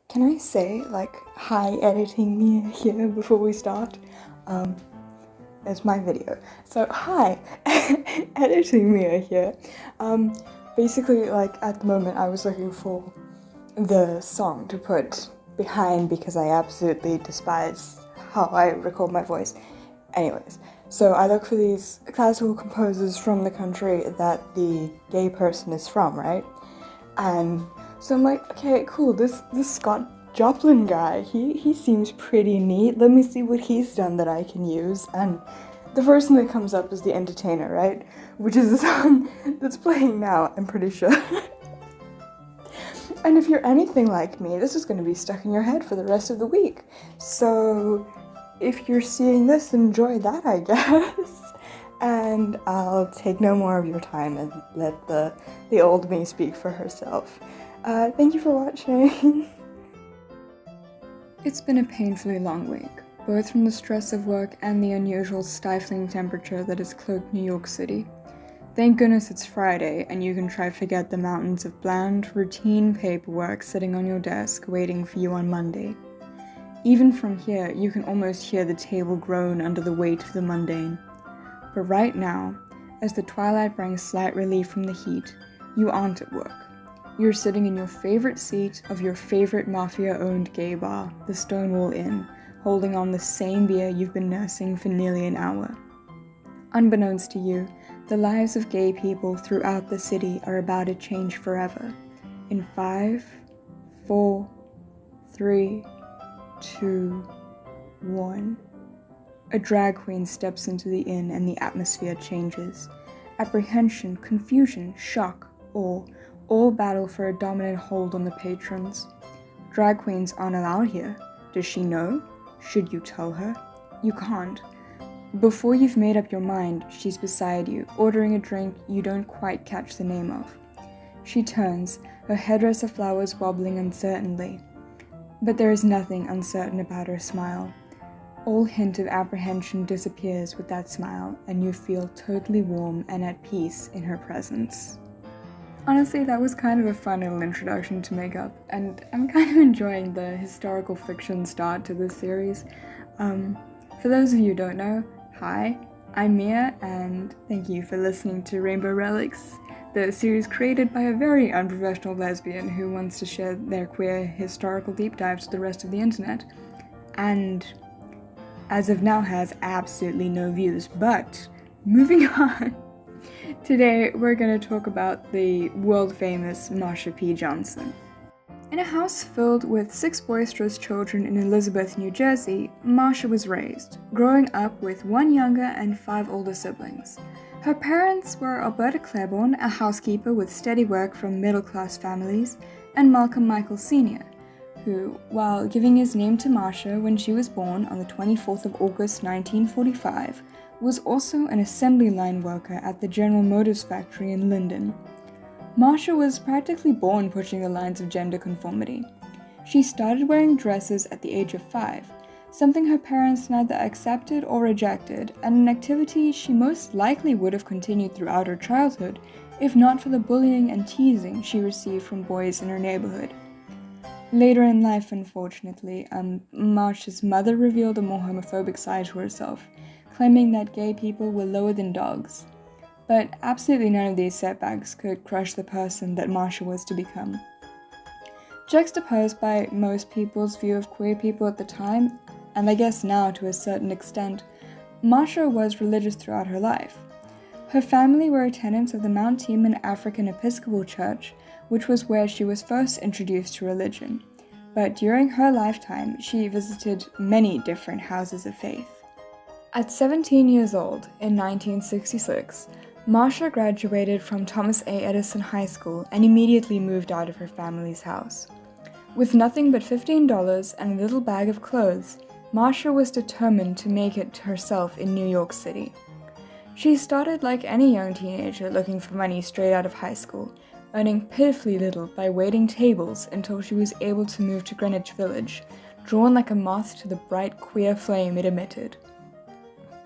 Can I say, like, hi editing me here before we start? It's my video. So, hi, editing me here. Basically, like, at the moment I was looking for the song to put behind because I absolutely despise how I record my voice. Anyways, so I look for these classical composers from the country that the gay person is from, right? And so I'm like, okay, cool, this Scott Joplin guy, he seems pretty neat. Let me see what he's done that I can use. And the first thing that comes up is The Entertainer, right? Which is the song that's playing now, I'm pretty sure. And if you're anything like me, this is going to be stuck in your head for the rest of the week. So if you're seeing this, enjoy that, I guess. And I'll take no more of your time and let the old me speak for herself. Thank you for watching. It's been a painfully long week, both from the stress of work and the unusual stifling temperature that has cloaked New York City. Thank goodness it's Friday and you can try to forget the mountains of bland, routine paperwork sitting on your desk waiting for you on Monday. Even from here, you can almost hear the table groan under the weight of the mundane. But right now, as the twilight brings slight relief from the heat, you aren't at work. You're sitting in your favorite seat of your favorite mafia-owned gay bar, the Stonewall Inn, holding on the same beer you've been nursing for nearly an hour. Unbeknownst to you, the lives of gay people throughout the city are about to change forever. In 5, 4, 3, 2, 1. A drag queen steps into the inn and the atmosphere changes. Apprehension, confusion, shock, awe, all battle for a dominant hold on the patrons. Drag queens aren't allowed here. Does she know? Should you tell her? You can't. Before you've made up your mind, she's beside you, ordering a drink you don't quite catch the name of. She turns, her headdress of flowers wobbling uncertainly. But there is nothing uncertain about her smile. All hint of apprehension disappears with that smile, and you feel totally warm and at peace in her presence. Honestly, that was kind of a fun little introduction to make up, and I'm kind of enjoying the historical fiction start to this series. For those of you who don't know, hi, I'm Mia, and thank you for listening to Rainbow Relics, the series created by a very unprofessional lesbian who wants to share their queer historical deep dives to the rest of the internet, and as of now has absolutely no views. But moving on. Today, we're going to talk about the world-famous Marsha P. Johnson. In a house filled with 6 boisterous children in Elizabeth, New Jersey, Marsha was raised, growing up with 1 younger and 5 older siblings. Her parents were Alberta Claiborne, a housekeeper with steady work from middle-class families, and Malcolm Michael Sr., who, while giving his name to Marsha when she was born on the 24th of August 1945, was also an assembly line worker at the General Motors factory in Linden. Marsha was practically born pushing the lines of gender conformity. She started wearing dresses at the age of 5, something her parents neither accepted or rejected, and an activity she most likely would have continued throughout her childhood, if not for the bullying and teasing she received from boys in her neighborhood. Later in life, unfortunately, Marsha's mother revealed a more homophobic side to herself, claiming that gay people were lower than dogs. But absolutely none of these setbacks could crush the person that Marsha was to become. Juxtaposed by most people's view of queer people at the time, and I guess now to a certain extent, Marsha was religious throughout her life. Her family were tenants of the Mount Teman African Episcopal Church, which was where she was first introduced to religion. But during her lifetime, she visited many different houses of faith. At 17 years old, in 1966, Marsha graduated from Thomas A. Edison High School and immediately moved out of her family's house. With nothing but $15 and a little bag of clothes, Marsha was determined to make it herself in New York City. She started like any young teenager looking for money straight out of high school, earning pitifully little by waiting tables until she was able to move to Greenwich Village, drawn like a moth to the bright queer flame it emitted.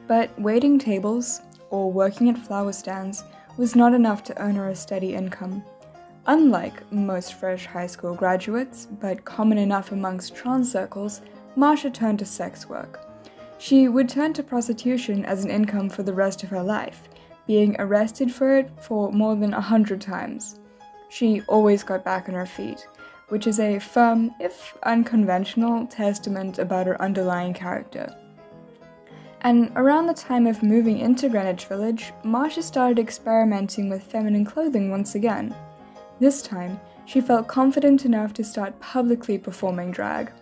But waiting tables, or working at flower stands, was not enough to earn her a steady income. Unlike most fresh high school graduates, but common enough amongst trans circles, Marsha turned to sex work. She would turn to prostitution as an income for the rest of her life, being arrested for it for more than 100 times. She always got back on her feet, which is a firm, if unconventional, testament about her underlying character. And around the time of moving into Greenwich Village, Marsha started experimenting with feminine clothing once again. This time, she felt confident enough to start publicly performing drag.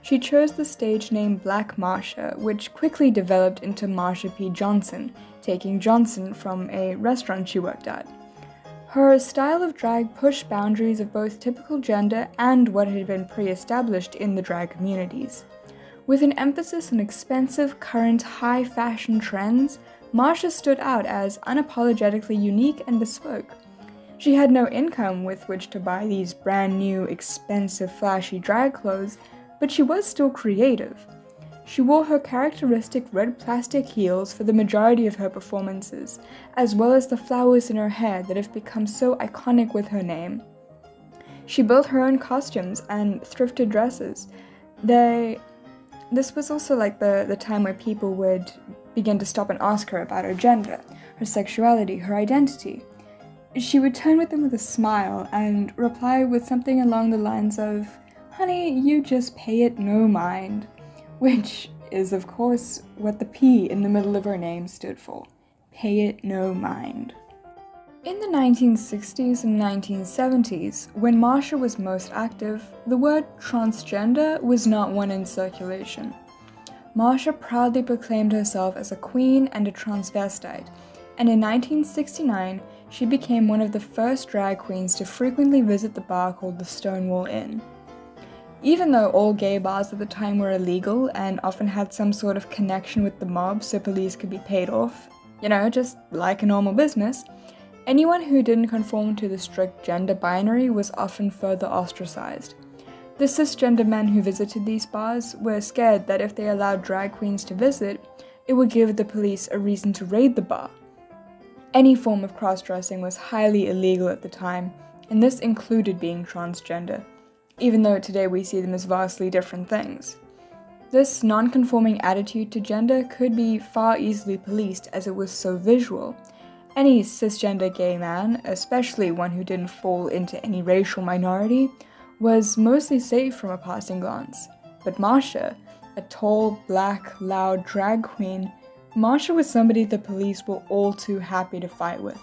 She chose the stage name Black Marsha, which quickly developed into Marsha P. Johnson, taking Johnson from a restaurant she worked at. Her style of drag pushed boundaries of both typical gender and what had been pre-established in the drag communities. With an emphasis on expensive, current, high-fashion trends, Marsha stood out as unapologetically unique and bespoke. She had no income with which to buy these brand new, expensive, flashy drag clothes, but she was still creative. She wore her characteristic red plastic heels for the majority of her performances, as well as the flowers in her hair that have become so iconic with her name. She built her own costumes and thrifted dresses. This was also like the time where people would begin to stop and ask her about her gender, her sexuality, her identity. She would turn with them with a smile and reply with something along the lines of, "Honey, you just pay it no mind," which is, of course, what the P in the middle of her name stood for. Pay it no mind. In the 1960s and 1970s, when Marsha was most active, the word transgender was not one in circulation. Marsha proudly proclaimed herself as a queen and a transvestite, and in 1969, she became one of the first drag queens to frequently visit the bar called the Stonewall Inn. Even though all gay bars at the time were illegal and often had some sort of connection with the mob so police could be paid off, just like a normal business, anyone who didn't conform to the strict gender binary was often further ostracized. The cisgender men who visited these bars were scared that if they allowed drag queens to visit, it would give the police a reason to raid the bar. Any form of cross-dressing was highly illegal at the time, and this included being transgender, even though today we see them as vastly different things. This non-conforming attitude to gender could be far easily policed as it was so visual. Any cisgender gay man, especially one who didn't fall into any racial minority, was mostly safe from a passing glance. But Marsha, a tall, black, loud drag queen, Marsha was somebody the police were all too happy to fight with.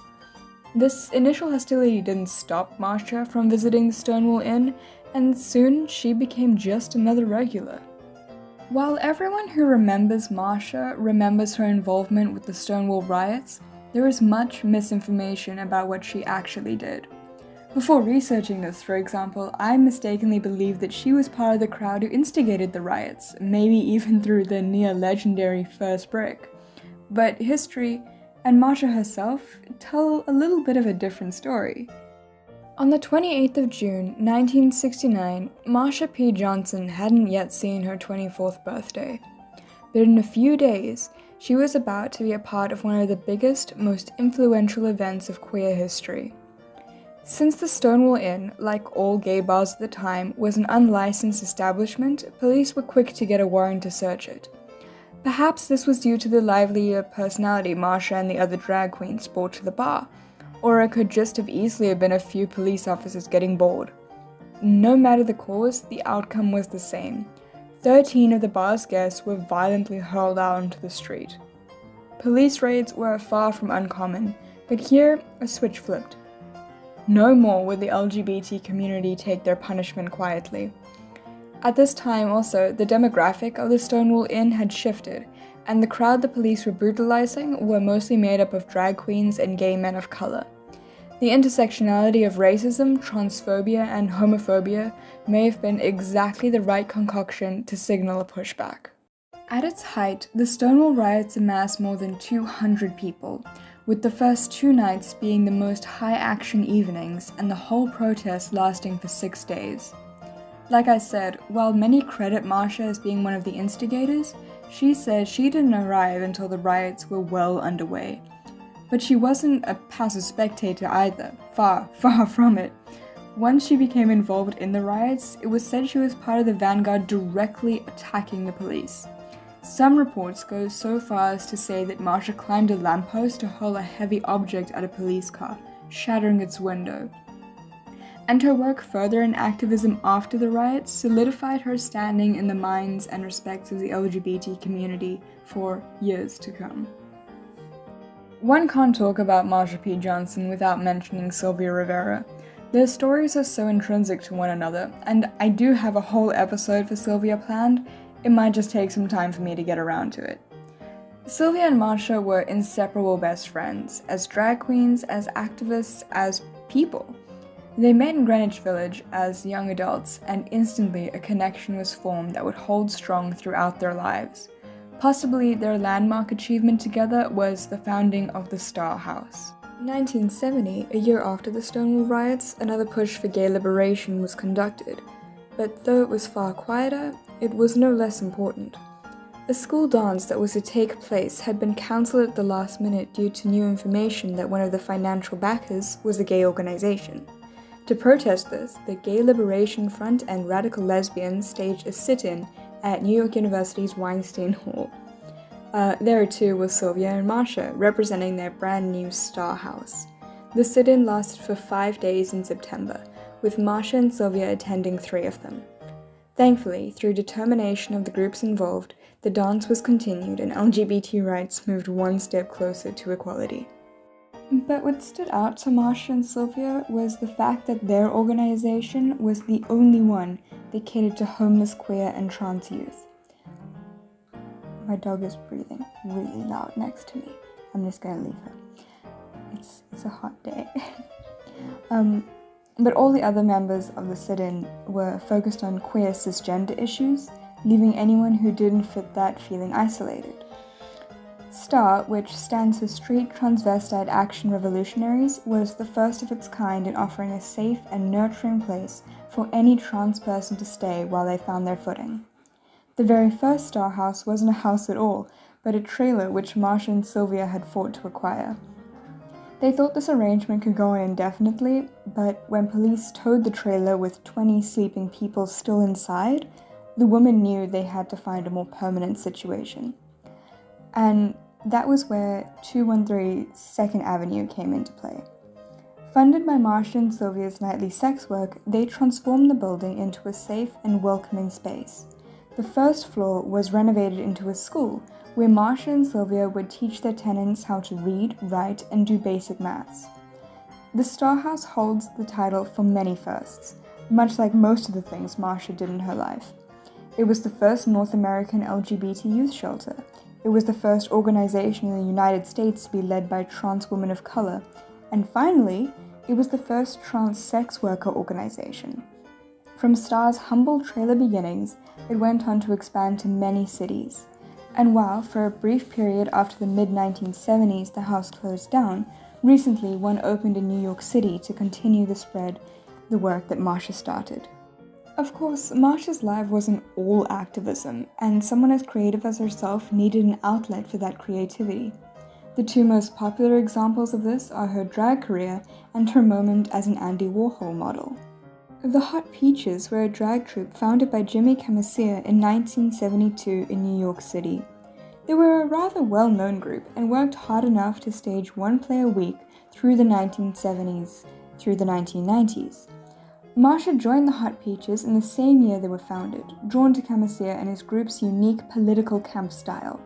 This initial hostility didn't stop Marsha from visiting the Stonewall Inn, and soon she became just another regular. While everyone who remembers Marsha remembers her involvement with the Stonewall riots, there is much misinformation about what she actually did. Before researching this, for example, I mistakenly believed that she was part of the crowd who instigated the riots, maybe even threw the near-legendary first brick. But history, and Marsha herself, tell a little bit of a different story. On the 28th of June, 1969, Marsha P. Johnson hadn't yet seen her 24th birthday. But in a few days, she was about to be a part of one of the biggest, most influential events of queer history. Since the Stonewall Inn, like all gay bars at the time, was an unlicensed establishment, police were quick to get a warrant to search it. Perhaps this was due to the livelier personality Marsha and the other drag queens brought to the bar, or it could just have easily have been a few police officers getting bored. No matter the cause, the outcome was the same. 13 of the bar's guests were violently hurled out onto the street. Police raids were far from uncommon, but here a switch flipped. No more would the LGBT community take their punishment quietly. At this time also, the demographic of the Stonewall Inn had shifted, and the crowd the police were brutalizing were mostly made up of drag queens and gay men of color. The intersectionality of racism, transphobia, and homophobia may have been exactly the right concoction to signal a pushback. At its height, the Stonewall riots amassed more than 200 people, with the first 2 nights being the most high-action evenings and the whole protest lasting for 6 days. Like I said, while many credit Marsha as being one of the instigators, she says she didn't arrive until the riots were well underway. But she wasn't a passive spectator either, far from it. Once she became involved in the riots, it was said she was part of the vanguard directly attacking the police. Some reports go so far as to say that Marsha climbed a lamppost to hurl a heavy object at a police car, shattering its window. And her work further in activism after the riots solidified her standing in the minds and respects of the LGBT community for years to come. One can't talk about Marsha P. Johnson without mentioning Sylvia Rivera. Their stories are so intrinsic to one another, and I do have a whole episode for Sylvia planned. It might just take some time for me to get around to it. Sylvia and Marsha were inseparable best friends, as drag queens, as activists, as people. They met in Greenwich Village as young adults, and instantly a connection was formed that would hold strong throughout their lives. Possibly their landmark achievement together was the founding of the Star House. In 1970, a year after the Stonewall riots, another push for gay liberation was conducted, but though it was far quieter, it was no less important. A school dance that was to take place had been cancelled at the last minute due to new information that one of the financial backers was a gay organization. To protest this, the Gay Liberation Front and radical lesbians staged a sit-in at New York University's Weinstein Hall. There too was Sylvia and Marsha, representing their brand new Star House. The sit-in lasted for 5 days in September, with Marsha and Sylvia attending 3 of them. Thankfully, through determination of the groups involved, the dance was continued and LGBT rights moved one step closer to equality. But what stood out to Marsha and Sylvia was the fact that their organization was the only one that catered to homeless, queer, and trans youth. My dog is breathing really loud next to me. I'm just gonna leave her. It's a hot day. But all the other members of the sit-in were focused on queer cisgender issues, leaving anyone who didn't fit that feeling isolated. STAR, which stands for Street Transvestite Action Revolutionaries, was the first of its kind in offering a safe and nurturing place for any trans person to stay while they found their footing. The very first Star House wasn't a house at all, but a trailer which Marsha and Sylvia had fought to acquire. They thought this arrangement could go on indefinitely, but when police towed the trailer with 20 sleeping people still inside, the women knew they had to find a more permanent situation. And that was where 213 2nd Avenue came into play. Funded by Marsha and Sylvia's nightly sex work, they transformed the building into a safe and welcoming space. The first floor was renovated into a school, where Marsha and Sylvia would teach their tenants how to read, write, and do basic maths. The Star House holds the title for many firsts, much like most of the things Marsha did in her life. It was the first North American LGBT youth shelter. It was the first organization in the United States to be led by trans women of color. And finally, it was the first trans sex worker organization. From Star's humble trailer beginnings, it went on to expand to many cities. And while, for a brief period after the mid-1970s, the house closed down, recently one opened in New York City to continue the work that Marsha started. Of course, Marsha's life wasn't all activism, and someone as creative as herself needed an outlet for that creativity. The 2 most popular examples of this are her drag career and her moment as an Andy Warhol model. The Hot Peaches were a drag troupe founded by Jimmy Camasia in 1972 in New York City. They were a rather well-known group and worked hard enough to stage 1 play a week through the 1970s through the 1990s. Marsha joined the Hot Peaches in the same year they were founded, drawn to Camasia and his group's unique political camp style.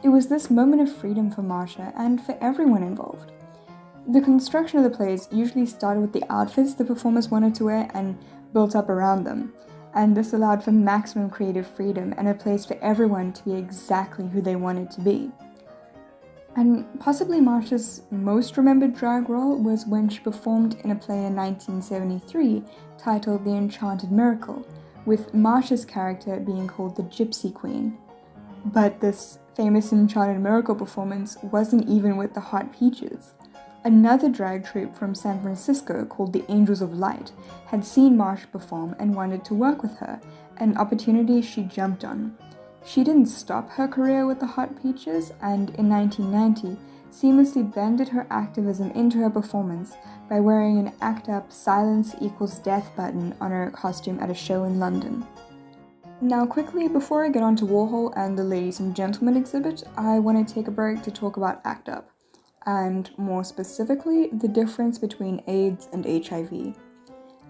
It was this moment of freedom for Marsha and for everyone involved. The construction of the plays usually started with the outfits the performers wanted to wear and built up around them, and this allowed for maximum creative freedom and a place for everyone to be exactly who they wanted to be. And possibly Marsha's most remembered drag role was when she performed in a play in 1973 titled The Enchanted Miracle, with Marsha's character being called the Gypsy Queen. But this famous Enchanted Miracle performance wasn't even with the Hot Peaches. Another drag troupe from San Francisco called the Angels of Light had seen Marsha perform and wanted to work with her, an opportunity she jumped on. She didn't stop her career with the Hot Peaches, and in 1990, seamlessly blended her activism into her performance by wearing an ACT-UP silence equals death button on her costume at a show in London. Now quickly, before I get on to Warhol and the Ladies and Gentlemen exhibit, I want to take a break to talk about ACT-UP, and more specifically, the difference between AIDS and HIV.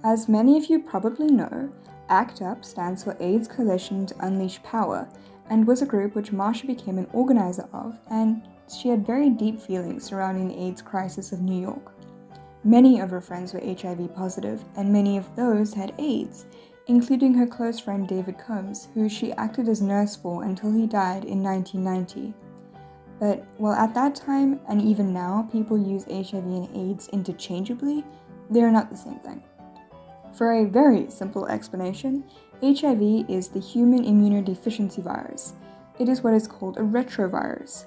As many of you probably know, ACT-UP stands for AIDS Coalition to Unleash Power, and was a group which Marsha became an organizer of, and she had very deep feelings surrounding the AIDS crisis of New York. Many of her friends were HIV positive, and many of those had AIDS, including her close friend David Combs, who she acted as nurse for until he died in 1990. But while at that time, and even now, people use HIV and AIDS interchangeably, they are not the same thing. For a very simple explanation, HIV is the human immunodeficiency virus. It is what is called a retrovirus,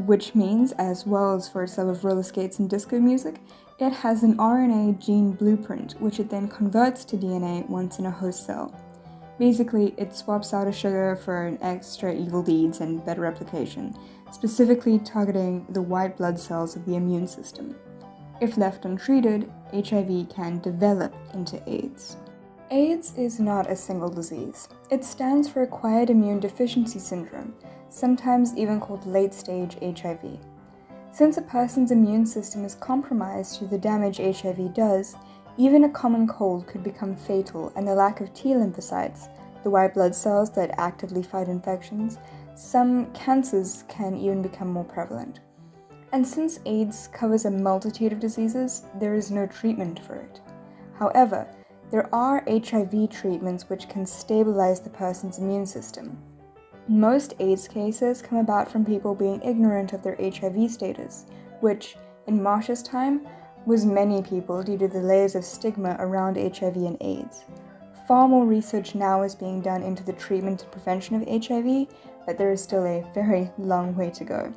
which means, as well as for its love of roller skates and disco music, it has an RNA gene blueprint, which it then converts to DNA once in a host cell. Basically, it swaps out a sugar for an extra evil deeds and better replication, specifically targeting the white blood cells of the immune system. If left untreated, HIV can develop into AIDS. AIDS is not a single disease. It stands for Acquired Immune Deficiency Syndrome, sometimes even called late-stage HIV. Since a person's immune system is compromised through the damage HIV does, even a common cold could become fatal, and the lack of T lymphocytes, the white blood cells that actively fight infections, some cancers can even become more prevalent. And since AIDS covers a multitude of diseases, there is no treatment for it. However, there are HIV treatments which can stabilize the person's immune system. Most AIDS cases come about from people being ignorant of their HIV status, which, in Marsha's time, was many people due to the layers of stigma around HIV and AIDS. Far more research now is being done into the treatment and prevention of HIV, but there is still a very long way to go.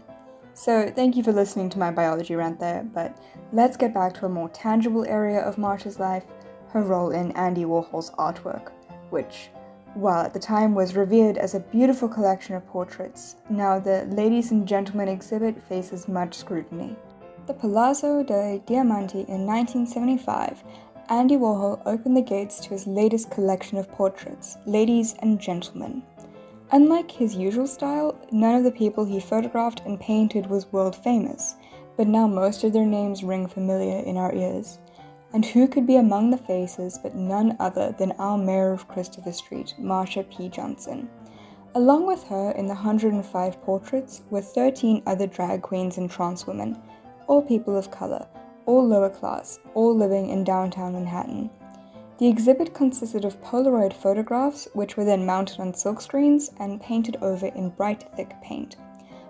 So thank you for listening to my biology rant there, but let's get back to a more tangible area of Marsha's life, her role in Andy Warhol's artwork, which, while at the time was revered as a beautiful collection of portraits, now the Ladies and Gentlemen exhibit faces much scrutiny. At the Palazzo dei Diamanti in 1975, Andy Warhol opened the gates to his latest collection of portraits, Ladies and Gentlemen. Unlike his usual style, none of the people he photographed and painted was world famous, but now most of their names ring familiar in our ears. And who could be among the faces but none other than our Mayor of Christopher Street, Marsha P. Johnson. Along with her in the 105 portraits were 13 other drag queens and trans women, all people of color, all lower class, all living in downtown Manhattan. The exhibit consisted of Polaroid photographs, which were then mounted on silkscreens and painted over in bright, thick paint.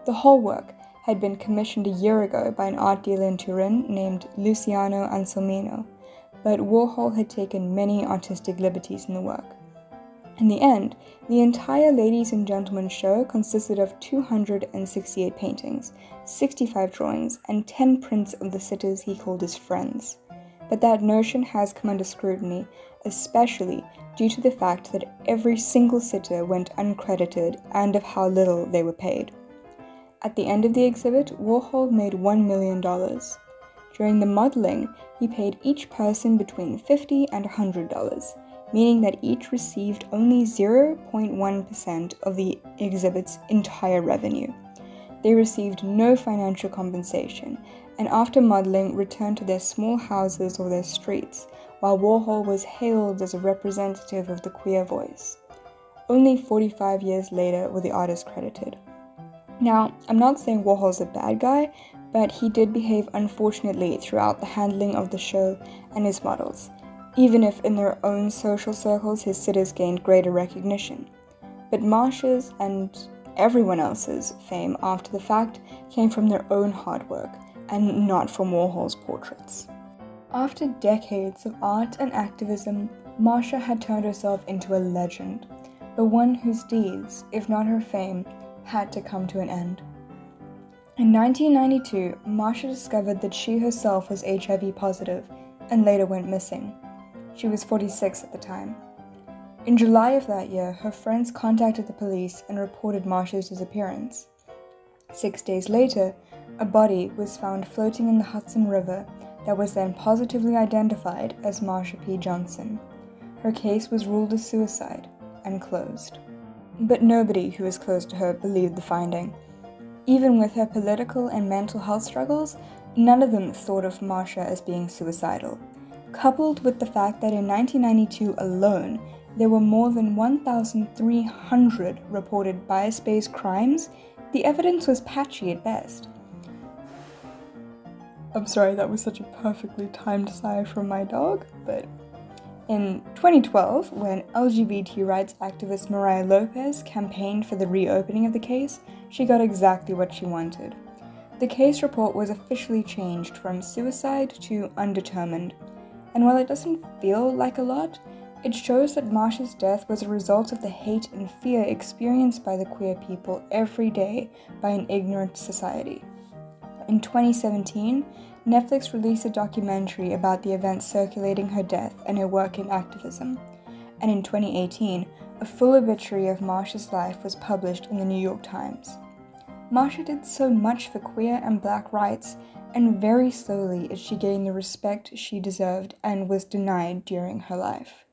The whole work had been commissioned a year ago by an art dealer in Turin named Luciano Anselmino, but Warhol had taken many artistic liberties in the work. In the end, the entire Ladies and Gentlemen show consisted of 268 paintings, 65 drawings, and 10 prints of the sitters he called his friends. But that notion has come under scrutiny, especially due to the fact that every single sitter went uncredited and of how little they were paid. At the end of the exhibit, Warhol made $1 million. During the modeling, he paid each person between $50 and $100, meaning that each received only 0.1% of the exhibit's entire revenue. They received no financial compensation, and after modeling returned to their small houses or their streets, while Warhol was hailed as a representative of the queer voice. Only 45 years later were the artists credited. Now, I'm not saying Warhol's a bad guy, but he did behave unfortunately throughout the handling of the show and his models, even if in their own social circles his sitters gained greater recognition. But Marsha's and everyone else's fame after the fact came from their own hard work, and not from Warhol's portraits. After decades of art and activism, Marsha had turned herself into a legend, but one whose deeds, if not her fame, had to come to an end. In 1992, Marsha discovered that she herself was HIV positive and later went missing. She was 46 at the time. In July of that year, her friends contacted the police and reported Marsha's disappearance. 6 days later, A body was found floating in the Hudson River that was then positively identified as Marsha P. Johnson. Her case was ruled a suicide and closed. But nobody who was close to her believed the finding. Even with her political and mental health struggles, none of them thought of Marsha as being suicidal. Coupled with the fact that in 1992 alone, there were more than 1,300 reported bias-based crimes, the evidence was patchy at best. I'm sorry, that was such a perfectly timed sigh from my dog, but in 2012, when LGBT rights activist Mariah Lopez campaigned for the reopening of the case, she got exactly what she wanted. The case report was officially changed from suicide to undetermined, and while it doesn't feel like a lot, it shows that Marsha's death was a result of the hate and fear experienced by the queer people every day by an ignorant society. In 2017, Netflix released a documentary about the events circulating her death and her work in activism. And in 2018, a full obituary of Marsha's life was published in the New York Times. Marsha did so much for queer and black rights, and very slowly she gained the respect she deserved and was denied during her life.